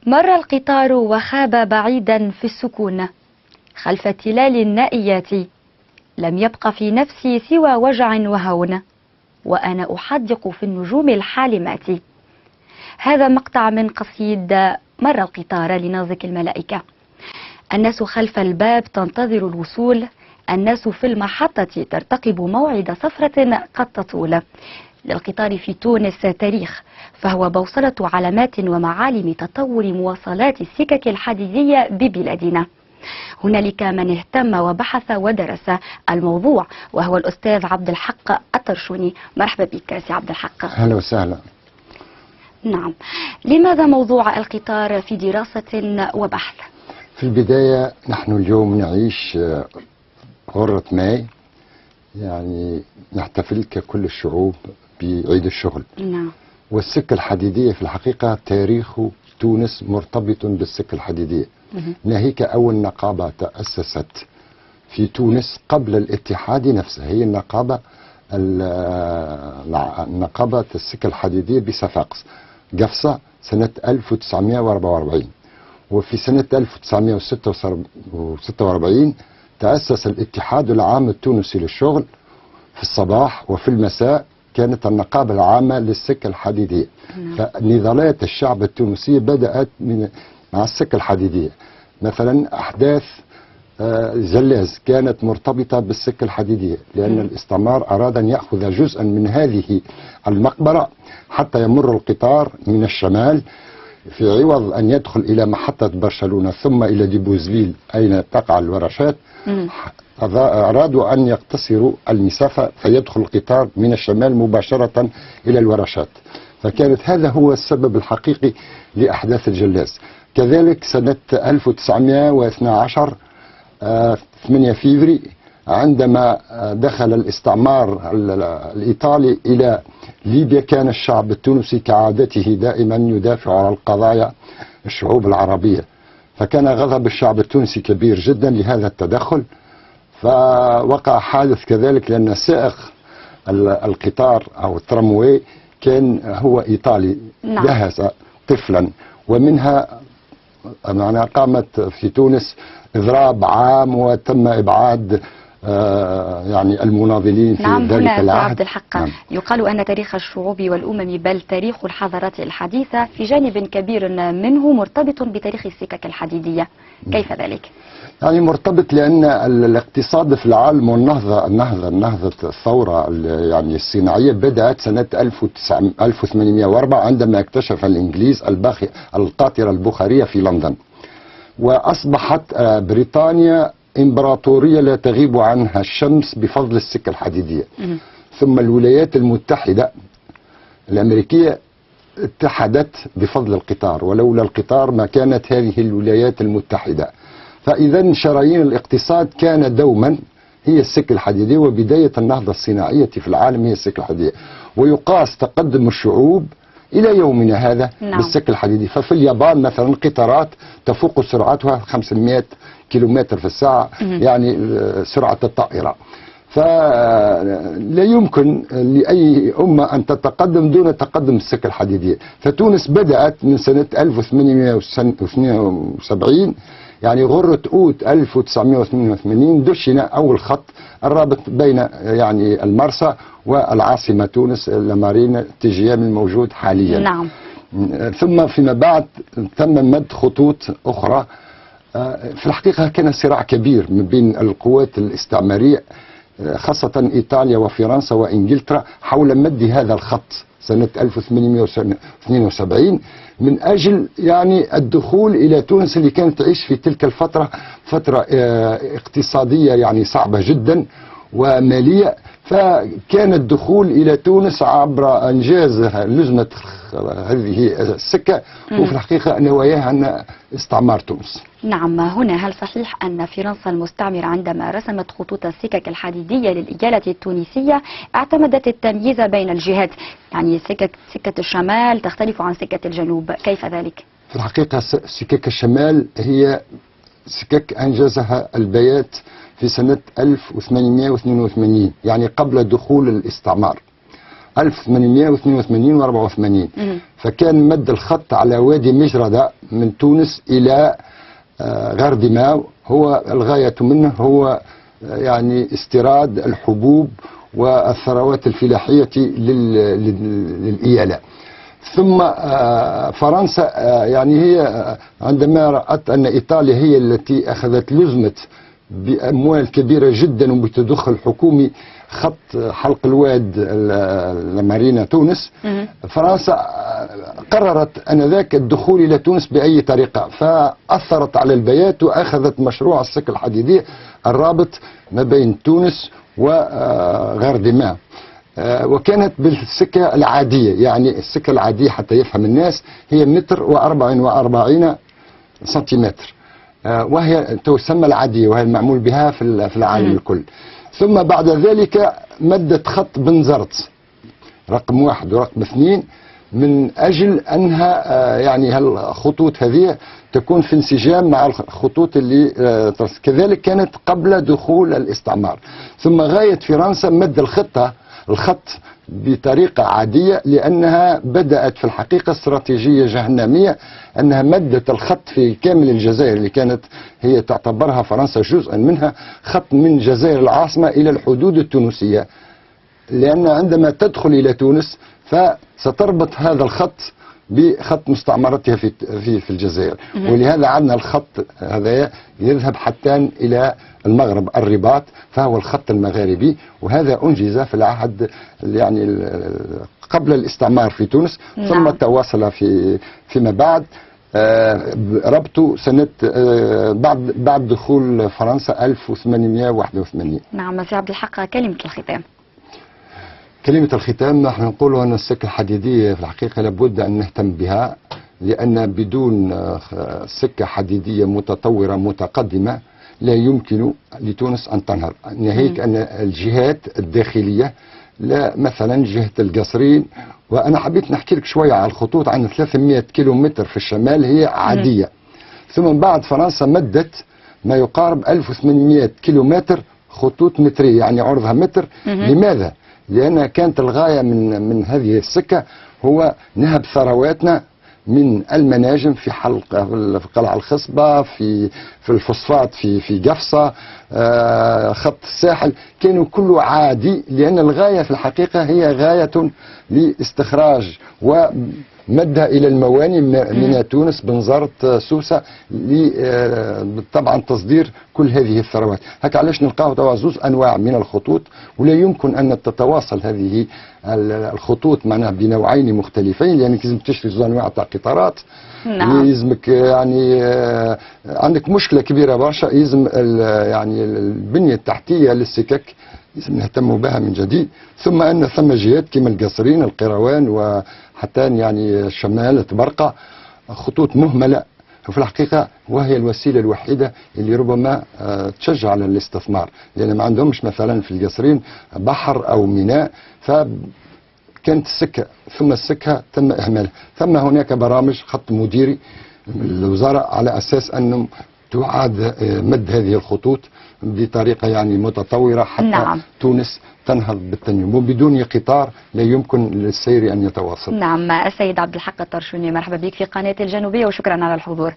مر القطار وخاب بعيدا في السكون خلف تلال النائيات، لم يبق في نفسي سوى وجع وهون، وأنا أحدق في النجوم الحالمات. هذا مقطع من قصيد مر القطار لناظك الملائكة. الناس خلف الباب تنتظر الوصول، الناس في المحطة ترتقب موعد سفرة قد تطول. للقطار في تونس تاريخ، فهو بوصلة علامات ومعالم تطور مواصلات السكك الحديدية ببلادنا. هنالك من اهتم وبحث ودرس الموضوع، وهو الأستاذ عبد الحق الطرشوني. مرحبا بك سي عبد الحق. أهلا وسهلا. نعم، لماذا موضوع القطار في دراسة وبحث؟ في البداية نحن اليوم نعيش غرة ماي، يعني نحتفل ككل الشعوب بعيد الشغل. نعم. والسكة الحديدية في الحقيقة تاريخ تونس مرتبط بالسكة الحديدية. ناهيك أول نقابة تأسست في تونس قبل الاتحاد نفسه، هي نقابة السكة الحديدية بصفاقس قفصة سنة 1944. وفي سنة 1946 تأسس الاتحاد العام التونسي للشغل في الصباح، وفي المساء كانت النقابة العامة للسكة الحديدية. فنضالات الشعب التونسي بدأت مع السكة الحديدية. مثلا أحداث زلاز كانت مرتبطة بالسكة الحديدية، لأن الاستعمار أراد أن يأخذ جزءا من هذه المقبرة حتى يمر القطار من الشمال، في عوض أن يدخل إلى محطة برشلونة ثم إلى ديبوزفيل أين تقع الورشات. أرادوا أن يقتصروا المسافة فيدخل القطار من الشمال مباشرة إلى الورشات، فكانت هذا هو السبب الحقيقي لأحداث الجلاس. كذلك سنة 1912 8 فيفري عندما دخل الاستعمار الإيطالي إلى ليبيا، كان الشعب التونسي كعادته دائما يدافع عن القضايا الشعوب العربية، فكان غضب الشعب التونسي كبير جدا لهذا التدخل. فوقع حادث كذلك لأن سائق القطار أو الترامواي كان هو إيطالي. نعم. دهس طفلا، ومنها قامت في تونس إضراب عام وتم إبعاد يعني المناضلين في ذلك العهد. هنا عبد الحق. نعم. يقال أن تاريخ الشعوب والأمم بل تاريخ الحضارات الحديثة في جانب كبير منه مرتبط بتاريخ السكك الحديدية. كيف ذلك؟ يعني مرتبط لأن الاقتصاد في العالم والنهضة الثورة يعني الصناعية بدأت سنة 1804 عندما اكتشف الإنجليز القاطرة البخارية في لندن، وأصبحت بريطانيا إمبراطورية لا تغيب عنها الشمس بفضل السكة الحديدية. ثم الولايات المتحدة الأمريكية اتحدت بفضل القطار، ولولا القطار ما كانت هذه الولايات المتحدة. فإذا شرايين الاقتصاد كان دوما هي السكة الحديدية، وبداية النهضة الصناعية في العالم هي السكة الحديدية، ويقاس تقدم الشعوب إلى يومنا هذا بالسكة الحديدية. ففي اليابان مثلا قطارات تفوق سرعتها 500 كيلومتر في الساعة، يعني سرعة الطائرة. فلا يمكن لأي أمة أن تتقدم دون تقدم السكة الحديدية. فتونس بدأت من سنة 1872، يعني غرة أوت 1988 دشن أول خط الرابط بين يعني المرسى والعاصمة تونس لامارين التجيام الموجود حاليا. نعم. ثم فيما بعد تم مد خطوط أخرى. في الحقيقة كان صراع كبير من بين القوات الاستعمارية خاصة إيطاليا وفرنسا وإنجلترا حول مد هذا الخط سنة 1872 من أجل يعني الدخول إلى تونس اللي كانت تعيش في تلك الفترة فترة اقتصادية يعني صعبة جدا ومالية. فكان الدخول إلى تونس عبر إنجاز لجنة هذه السكة، وفي الحقيقة نواياها أن استعمار تونس. نعم. هنا هل صحيح أن فرنسا المستعمرة عندما رسمت خطوط السكك الحديدية للإجالة التونسية اعتمدت التمييز بين الجهات، يعني سكة الشمال تختلف عن سكة الجنوب، كيف ذلك؟ في الحقيقة سكك الشمال هي سكك أنجزها البيات في سنة 1882، يعني قبل دخول الاستعمار. 1882 و 84. فكان مد الخط على وادي مجردة من تونس إلى غارديماو، هو الغاية منه هو يعني استيراد الحبوب والثروات الفلاحية للإيالة. ثم فرنسا يعني هي عندما رأت أن إيطاليا هي التي أخذت لزمة بأموال كبيرة جدا وبتدخل حكومي خط حلق الواد لمارينا تونس، فرنسا قررت أنذاك الدخول إلى تونس بأي طريقة، فأثرت على البيات وأخذت مشروع السكة الحديدية الرابط ما بين تونس وغارديماو. وكانت بالسكة العادية، يعني السكة العادية حتى يفهم الناس هي 1.44 متر سنتيمتر، وهي تسمى العادية وهي المعمول بها في العالم الكل. ثم بعد ذلك مدت خط بنزرت رقم 1 ورقم 2 من أجل أنها يعني الخطوط هذه تكون في انسجام مع الخطوط اللي كذلك كانت قبل دخول الاستعمار. ثم غاية فرنسا مد الخط بطريقة عادية، لأنها بدأت في الحقيقة استراتيجية جهنمية، أنها مدت الخط في كامل الجزائر اللي كانت هي تعتبرها فرنسا جزءا منها، خط من جزائر العاصمة إلى الحدود التونسية، لأن عندما تدخل إلى تونس فستربط هذا الخط بخط مستعمرتها في الجزائر. ولهذا عندنا الخط هذا يذهب حتى إلى المغرب، الرباط، فهو الخط المغاربي، وهذا أنجز في العهد يعني قبل الاستعمار في تونس. ثم تواصل فيما بعد ربطه سنة بعد دخول فرنسا 1881. نعم سي عبد الحق، كلمة الختام. كلمة الختام نحن نقول أن السكة الحديدية في الحقيقة لابد أن نهتم بها، لأن بدون سكة حديدية متطورة متقدمة لا يمكن لتونس أن تنهض، ناهيك أن الجهات الداخلية، لا مثلا جهة القصرين، وأنا حبيت نحكي لك شوية على الخطوط، عن 300 كيلومتر في الشمال هي عادية. ثم بعد فرنسا مدت ما يقارب 1800 كيلومتر خطوط مترية، يعني عرضها متر. لماذا؟ لأن كانت الغاية من هذه السكة هو نهب ثرواتنا من المناجم في في قلعة الخصبة، في الفوسفات في قفصة، خط الساحل، كانوا كله عادي، لأن الغاية في الحقيقة هي غاية لاستخراج ومدها إلى المواني من تونس، بنزرت، سوسة، طبعا تصدير كل هذه الثروات. هكا علاش نلقاو توا زوز أنواع من الخطوط، ولا يمكن أن تتواصل هذه الخطوط معناها بنوعين مختلفين، يعني لازم تشري زوز أنواع تاع قطارات. يلزمك يعني عندك مشكلة كبيرة برشا، يلزم يعني البنية التحتية للسكك لازم نهتموا بها من جديد. ثم أن ثم جهات كما القصرين، القيروان، وحتى يعني الشمال، تبرقة، خطوط مهملة في الحقيقة، وهي الوسيلة الوحيدة اللي ربما تشجع على الاستثمار، لأن ما عندهمش مثلا في القصرين بحر أو ميناء، فكانت السكة، ثم السكة تم إهمالها. ثم هناك برامج خط مديري من الوزارة على أساس أنه تعاد مد هذه الخطوط بطريقة يعني متطورة حتى تونس تنهض بالتنمية، وبدون قطار لا يمكن للسير أن يتواصل. نعم السيد عبد الحق الطرشوني، مرحبا بك في قناة الجنوبية وشكرا على الحضور.